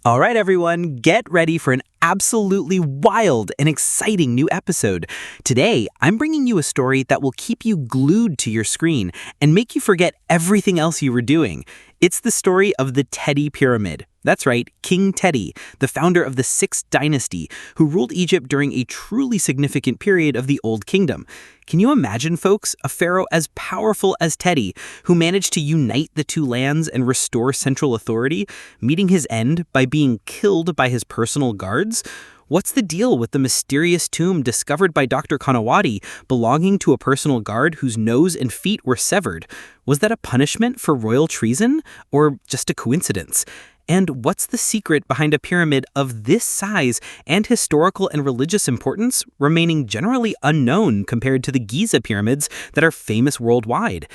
All right, everyone, get ready for an absolutely wild and exciting new episode. Today, I'm bringing you a story that will keep you glued to your screen and make you forget everything else you were doing. It's the story of the Teti Pyramid. That's right, King Teti, the founder of the 6th Dynasty, who ruled Egypt during a truly significant period of the Old Kingdom. Can you imagine, folks, a pharaoh as powerful as Teti, who managed to unite the two lands and restore central authority, meeting his end by being killed by his personal guards? What's the deal with the mysterious tomb discovered by Dr. Kanawati belonging to a personal guard whose nose and feet were severed? Was that a punishment for royal treason, or just a coincidence? And what's the secret behind a pyramid of this size and historical and religious importance remaining generally unknown compared to the Giza pyramids that are famous worldwide?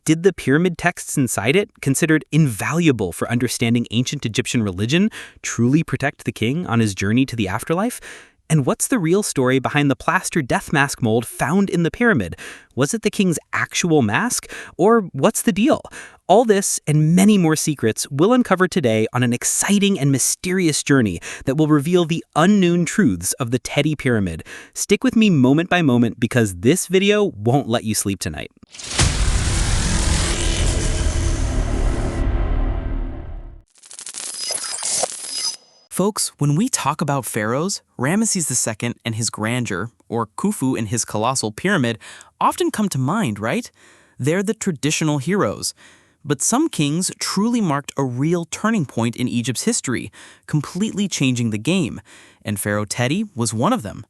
Did the pyramid texts inside it, considered invaluable for understanding ancient Egyptian religion, truly protect the king on his journey to the afterlife? And what's the real story behind the plaster death mask mold found in the pyramid? Was it the king's actual mask? Or what's the deal? All this and many more secrets we'll uncover today on an exciting and mysterious journey that will reveal the unknown truths of the Teti Pyramid. Stick with me moment by moment because this video won't let you sleep tonight. Folks, when we talk about pharaohs, Ramesses II and his grandeur, or Khufu and his colossal pyramid, often come to mind, right? They're the traditional heroes. But some kings truly marked a real turning point in Egypt's history, completely changing the game, and Pharaoh Teti was one of them.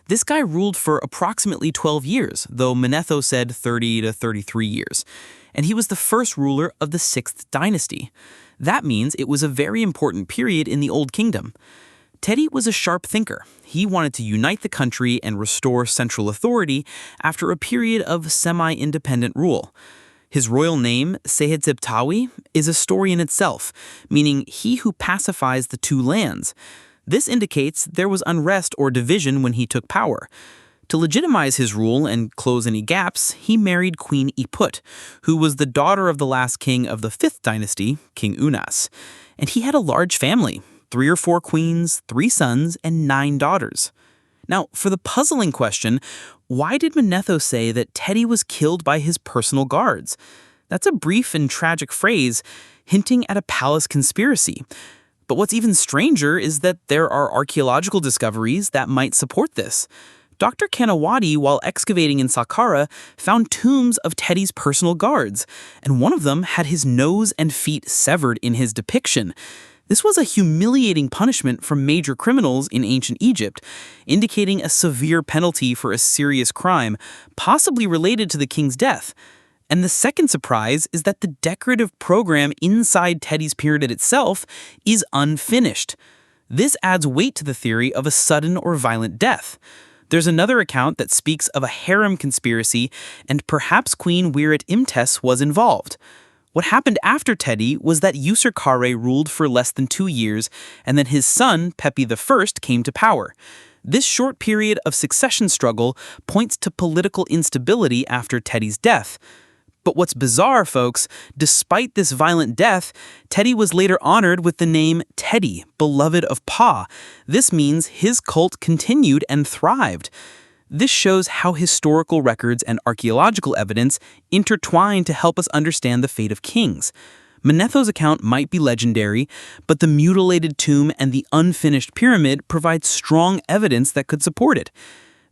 This guy ruled for approximately 12 years, though Manetho said 30 to 33 years, and he was the first ruler of the 6th Dynasty. That means it was a very important period in the Old Kingdom. Teti was a sharp thinker. He wanted to unite the country and restore central authority after a period of semi-independent rule. His royal name, Sehetep-Tawi, is a story in itself, meaning he who pacifies the two lands. This indicates there was unrest or division when he took power. To legitimize his rule and close any gaps, he married Queen Iput, who was the daughter of the last king of the 5th dynasty, King Unas. And he had a large family, 3 or 4 queens, 3 sons, and 9 daughters. Now, for the puzzling question, why did Manetho say that Teti was killed by his personal guards? That's a brief and tragic phrase, hinting at a palace conspiracy. But what's even stranger is that there are archaeological discoveries that might support this. Dr. Kanawati, while excavating in Saqqara, found tombs of Teti's personal guards, and one of them had his nose and feet severed in his depiction. This was a humiliating punishment for major criminals in ancient Egypt, indicating a severe penalty for a serious crime, possibly related to the king's death. And the second surprise is that the decorative program inside Teti's pyramid itself is unfinished. This adds weight to the theory of a sudden or violent death. There's another account that speaks of a harem conspiracy, and perhaps Queen Wirit-Imtes was involved. What happened after Teti was that Userkare ruled for less than 2 years, and then his son, Pepi I, came to power. This short period of succession struggle points to political instability after Teti's death. But what's bizarre, folks, despite this violent death, Teti was later honored with the name Teti, beloved of Pa. This means his cult continued and thrived. This shows how historical records and archaeological evidence intertwine to help us understand the fate of kings. Manetho's account might be legendary, but the mutilated tomb and the unfinished pyramid provide strong evidence that could support it.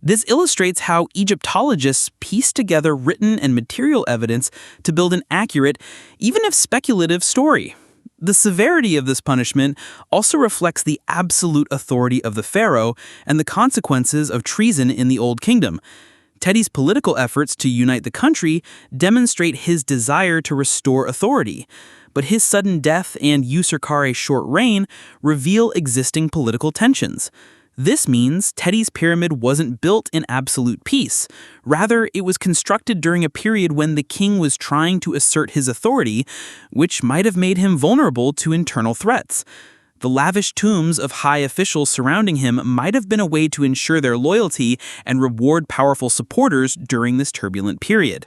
This illustrates how Egyptologists piece together written and material evidence to build an accurate, even if speculative, story. The severity of this punishment also reflects the absolute authority of the pharaoh and the consequences of treason in the Old Kingdom. Teti's political efforts to unite the country demonstrate his desire to restore authority, but his sudden death and Userkare's short reign reveal existing political tensions. This means Teti's pyramid wasn't built in absolute peace. Rather, it was constructed during a period when the king was trying to assert his authority, which might have made him vulnerable to internal threats. The lavish tombs of high officials surrounding him might have been a way to ensure their loyalty and reward powerful supporters during this turbulent period.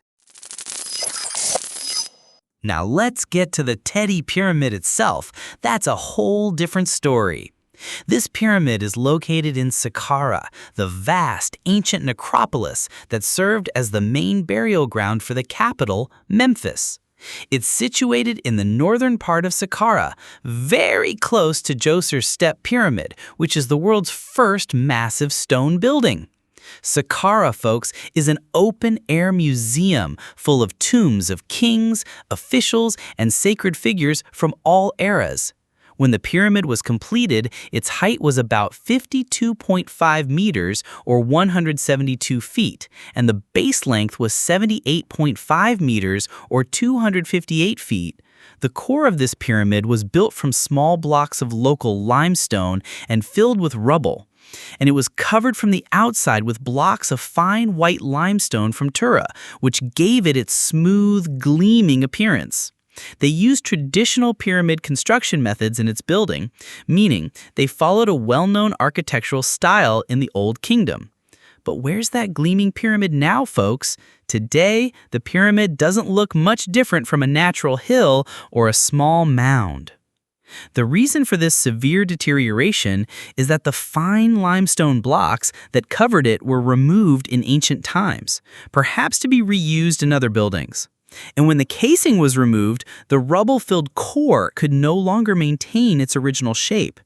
Now let's get to the Teti pyramid itself. That's a whole different story. This pyramid is located in Saqqara, the vast ancient necropolis that served as the main burial ground for the capital, Memphis. It's situated in the northern part of Saqqara, very close to Djoser's Step Pyramid, which is the world's first massive stone building. Saqqara, folks, is an open-air museum full of tombs of kings, officials, and sacred figures from all eras. When the pyramid was completed, its height was about 52.5 meters or 172 feet, and the base length was 78.5 meters or 258 feet. The core of this pyramid was built from small blocks of local limestone and filled with rubble. And it was covered from the outside with blocks of fine white limestone from Tura, which gave it its smooth, gleaming appearance. They used traditional pyramid construction methods in its building, meaning they followed a well-known architectural style in the Old Kingdom. But where's that gleaming pyramid now, folks? Today, the pyramid doesn't look much different from a natural hill or a small mound. The reason for this severe deterioration is that the fine limestone blocks that covered it were removed in ancient times, perhaps to be reused in other buildings. And when the casing was removed, the rubble-filled core could no longer maintain its original shape.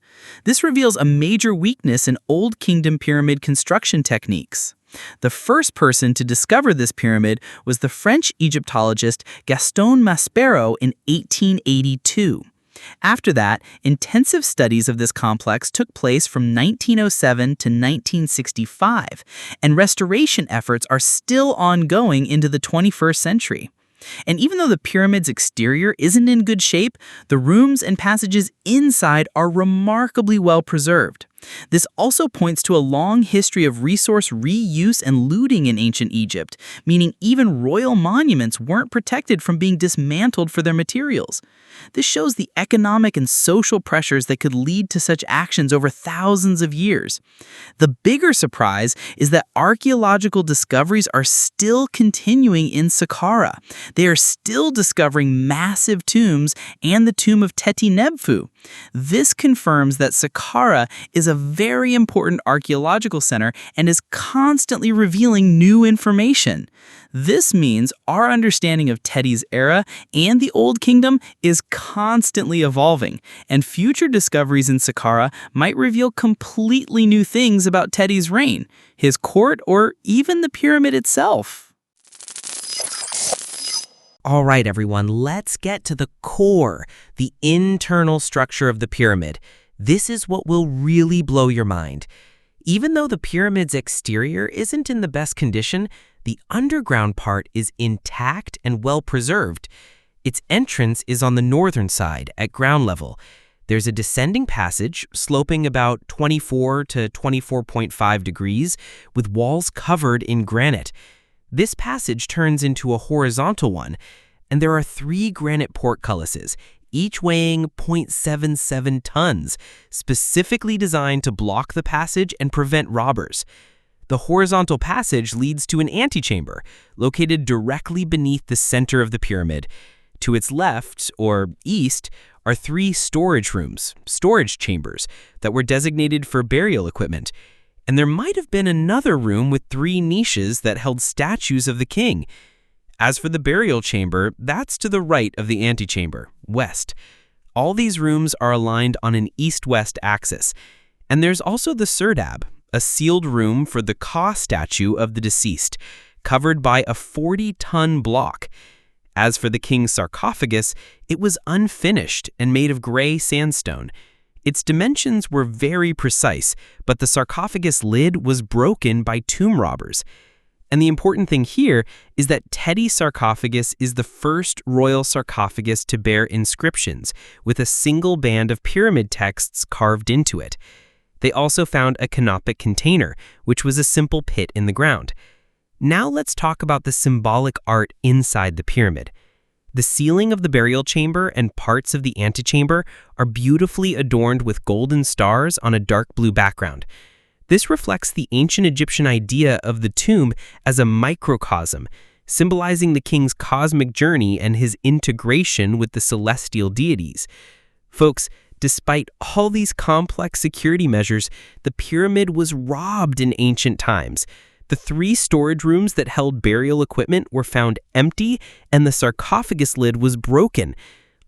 This reveals a major weakness in Old Kingdom pyramid construction techniques. The first person to discover this pyramid was the French Egyptologist Gaston Maspero in 1882. After that, intensive studies of this complex took place from 1907 to 1965, and restoration efforts are still ongoing into the 21st century. And even though the pyramid's exterior isn't in good shape, the rooms and passages inside are remarkably well preserved. This also points to a long history of resource reuse and looting in ancient Egypt, meaning even royal monuments weren't protected from being dismantled for their materials. This shows the economic and social pressures that could lead to such actions over thousands of years. The bigger surprise is that archaeological discoveries are still continuing in Saqqara. They are still discovering massive tombs and the tomb of Teti Nebfu. This confirms that Saqqara is a very important archaeological center and is constantly revealing new information. This means our understanding of Teti's era and the Old Kingdom is constantly evolving, and future discoveries in Saqqara might reveal completely new things about Teti's reign, his court, or even the pyramid itself. All right, everyone, let's get to the core, the internal structure of the pyramid. This is what will really blow your mind. Even though the pyramid's exterior isn't in the best condition, the underground part is intact and well preserved. Its entrance is on the northern side at ground level. There's a descending passage sloping about 24 to 24.5 degrees with walls covered in granite. This passage turns into a horizontal one, and there are 3 granite portcullises, each weighing 0.77 tons, specifically designed to block the passage and prevent robbers. The horizontal passage leads to an antechamber, located directly beneath the center of the pyramid. To its left, or east, are 3 storage rooms, storage chambers, that were designated for burial equipment. And there might have been another room with 3 niches that held statues of the king. As for the burial chamber, that's to the right of the antechamber, west. All these rooms are aligned on an east-west axis. And there's also the serdab, a sealed room for the Ka statue of the deceased, covered by a 40-ton block. As for the king's sarcophagus, it was unfinished and made of gray sandstone. Its dimensions were very precise, but the sarcophagus lid was broken by tomb robbers. And the important thing here is that Teti's sarcophagus is the first royal sarcophagus to bear inscriptions, with a single band of pyramid texts carved into it. They also found a canopic container, which was a simple pit in the ground. Now let's talk about the symbolic art inside the pyramid. The ceiling of the burial chamber and parts of the antechamber are beautifully adorned with golden stars on a dark blue background. This reflects the ancient Egyptian idea of the tomb as a microcosm, symbolizing the king's cosmic journey and his integration with the celestial deities. Folks, despite all these complex security measures, the pyramid was robbed in ancient times. The 3 storage rooms that held burial equipment were found empty, and the sarcophagus lid was broken.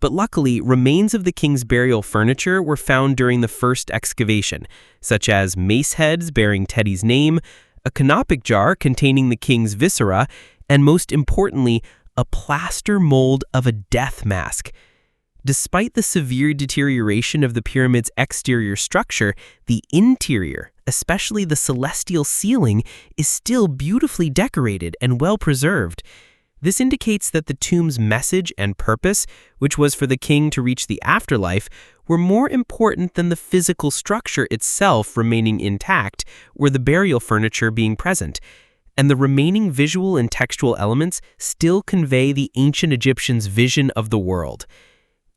But luckily, remains of the king's burial furniture were found during the first excavation, such as mace heads bearing Teti's name, a canopic jar containing the king's viscera, and most importantly, a plaster mold of a death mask. Despite the severe deterioration of the pyramid's exterior structure, the interior, especially the celestial ceiling, is still beautifully decorated and well preserved. This indicates that the tomb's message and purpose, which was for the king to reach the afterlife, were more important than the physical structure itself remaining intact or the burial furniture being present. And the remaining visual and textual elements still convey the ancient Egyptians' vision of the world.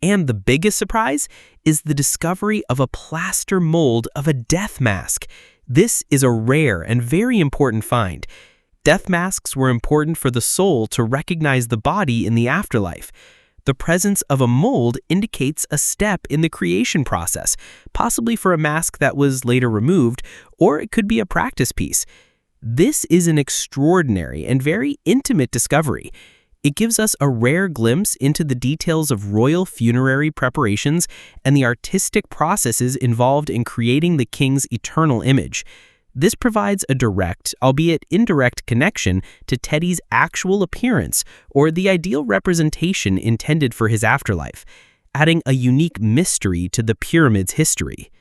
And the biggest surprise is the discovery of a plaster mold of a death mask. This is a rare and very important find. Death masks were important for the soul to recognize the body in the afterlife. The presence of a mold indicates a step in the creation process, possibly for a mask that was later removed, or it could be a practice piece. This is an extraordinary and very intimate discovery. It gives us a rare glimpse into the details of royal funerary preparations and the artistic processes involved in creating the king's eternal image. This provides a direct, albeit indirect, connection to Teti's actual appearance or the ideal representation intended for his afterlife, adding a unique mystery to the pyramid's history.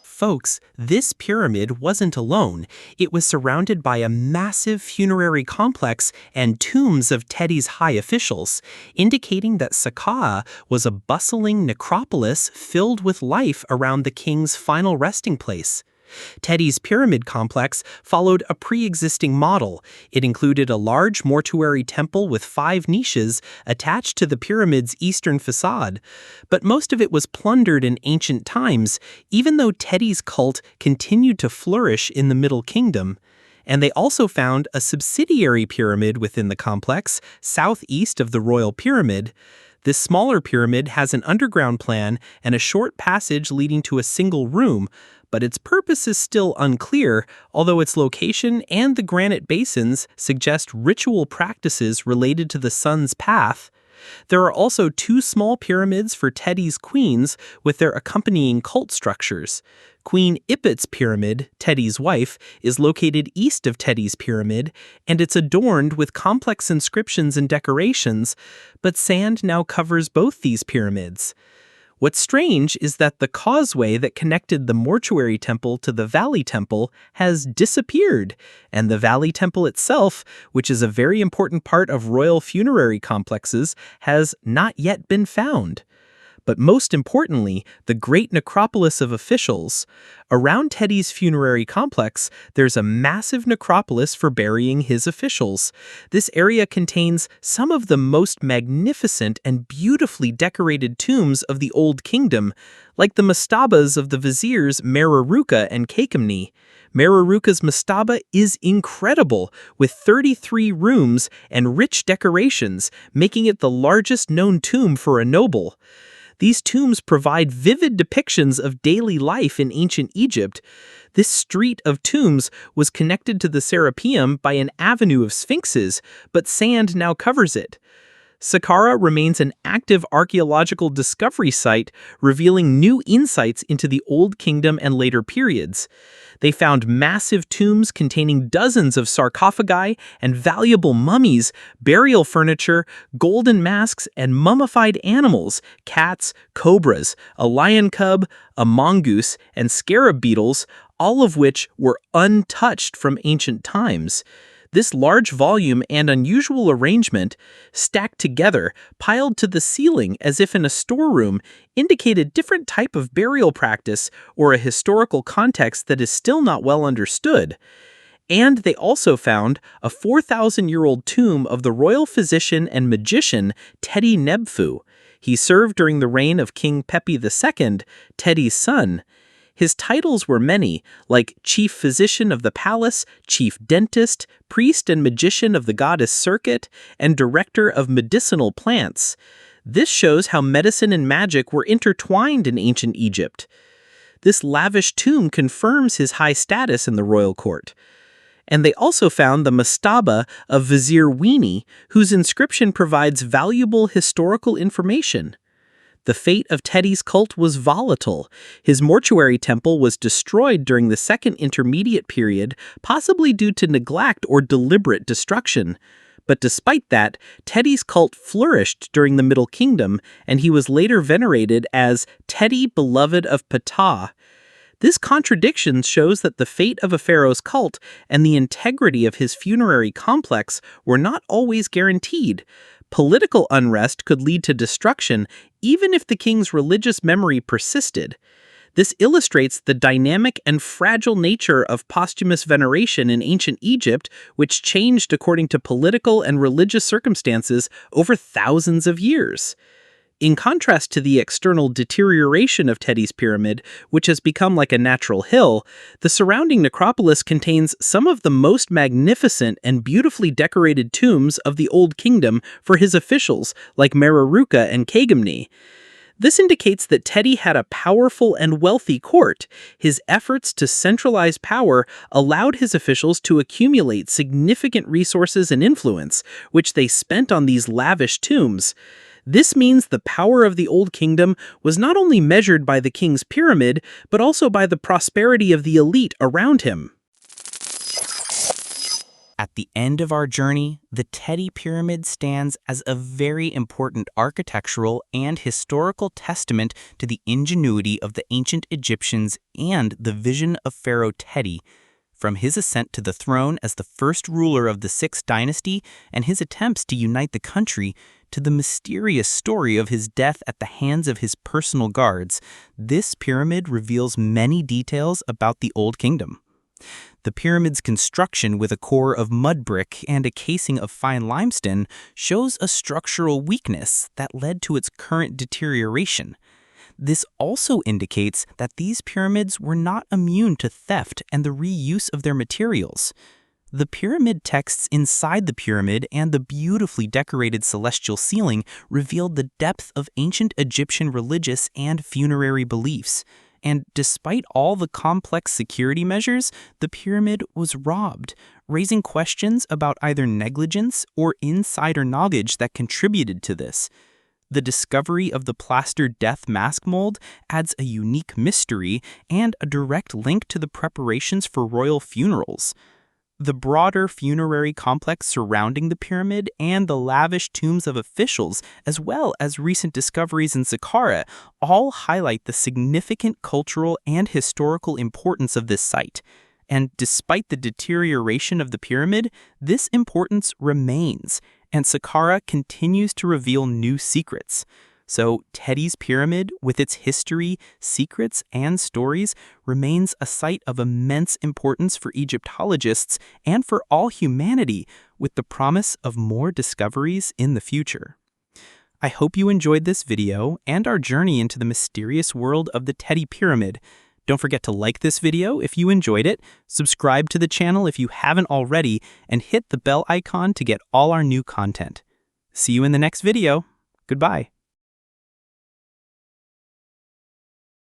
Folks, this pyramid wasn't alone. It was surrounded by a massive funerary complex and tombs of Teti's high officials, indicating that Saqqara was a bustling necropolis filled with life around the king's final resting place. Teti's pyramid complex followed a pre-existing model. It included a large mortuary temple with 5 niches attached to the pyramid's eastern facade. But most of it was plundered in ancient times, even though Teti's cult continued to flourish in the Middle Kingdom. And they also found a subsidiary pyramid within the complex, southeast of the Royal Pyramid. This smaller pyramid has an underground plan and a short passage leading to a single room, but its purpose is still unclear, although its location and the granite basins suggest ritual practices related to the sun's path. There are also 2 small pyramids for Teti's queens with their accompanying cult structures. Queen Ipit's pyramid, Teti's wife, is located east of Teti's pyramid, and it's adorned with complex inscriptions and decorations, but sand now covers both these pyramids. What's strange is that the causeway that connected the mortuary temple to the valley temple has disappeared, and the valley temple itself, which is a very important part of royal funerary complexes, has not yet been found. But most importantly, the great necropolis of officials. Around Teti's funerary complex, there's a massive necropolis for burying his officials. This area contains some of the most magnificent and beautifully decorated tombs of the Old Kingdom, like the mastabas of the viziers Mereruka and Kakemni. Mereruka's mastaba is incredible, with 33 rooms and rich decorations, making it the largest known tomb for a noble. These tombs provide vivid depictions of daily life in ancient Egypt. This street of tombs was connected to the Serapeum by an avenue of sphinxes, but sand now covers it. Saqqara remains an active archaeological discovery site, revealing new insights into the Old Kingdom and later periods. They found massive tombs containing dozens of sarcophagi and valuable mummies, burial furniture, golden masks, and mummified animals, cats, cobras, a lion cub, a mongoose, and scarab beetles, all of which were untouched from ancient times. This large volume and unusual arrangement, stacked together, piled to the ceiling as if in a storeroom, indicate a different type of burial practice or a historical context that is still not well understood. And they also found a 4,000-year-old tomb of the royal physician and magician Teti Nebfu. He served during the reign of King Pepi II, Teti's son. His titles were many, like chief physician of the palace, chief dentist, priest and magician of the goddess Serket, and director of medicinal plants. This shows how medicine and magic were intertwined in ancient Egypt. This lavish tomb confirms his high status in the royal court. And they also found the mastaba of Vizier Weenie, whose inscription provides valuable historical information. The fate of Teti's cult was volatile. His mortuary temple was destroyed during the Second Intermediate Period, possibly due to neglect or deliberate destruction. But despite that, Teti's cult flourished during the Middle Kingdom, and he was later venerated as Teti, beloved of Ptah. This contradiction shows that the fate of a pharaoh's cult and the integrity of his funerary complex were not always guaranteed. Political unrest could lead to destruction even if the king's religious memory persisted. This illustrates the dynamic and fragile nature of posthumous veneration in ancient Egypt, which changed according to political and religious circumstances over thousands of years. In contrast to the external deterioration of Teti's pyramid, which has become like a natural hill, the surrounding necropolis contains some of the most magnificent and beautifully decorated tombs of the Old Kingdom for his officials, like Mereruka and Kagamni. This indicates that Teti had a powerful and wealthy court. His efforts to centralize power allowed his officials to accumulate significant resources and influence, which they spent on these lavish tombs. This means the power of the Old Kingdom was not only measured by the king's pyramid, but also by the prosperity of the elite around him. At the end of our journey, the Teti Pyramid stands as a very important architectural and historical testament to the ingenuity of the ancient Egyptians and the vision of Pharaoh Teti. From his ascent to the throne as the first ruler of the Sixth Dynasty and his attempts to unite the country, to the mysterious story of his death at the hands of his personal guards, this pyramid reveals many details about the Old Kingdom. The pyramid's construction with a core of mud brick and a casing of fine limestone shows a structural weakness that led to its current deterioration. This also indicates that these pyramids were not immune to theft and the reuse of their materials. The pyramid texts inside the pyramid and the beautifully decorated celestial ceiling revealed the depth of ancient Egyptian religious and funerary beliefs. And despite all the complex security measures, the pyramid was robbed, raising questions about either negligence or insider knowledge that contributed to this. The discovery of the plaster death mask mold adds a unique mystery and a direct link to the preparations for royal funerals. The broader funerary complex surrounding the pyramid and the lavish tombs of officials, as well as recent discoveries in Saqqara, all highlight the significant cultural and historical importance of this site. And despite the deterioration of the pyramid, this importance remains, and Saqqara continues to reveal new secrets. So Teti's pyramid, with its history, secrets, and stories, remains a site of immense importance for Egyptologists and for all humanity, with the promise of more discoveries in the future. I hope you enjoyed this video and our journey into the mysterious world of the Teti Pyramid. Don't forget to like this video if you enjoyed it, subscribe to the channel if you haven't already, and hit the bell icon to get all our new content. See you in the next video. Goodbye.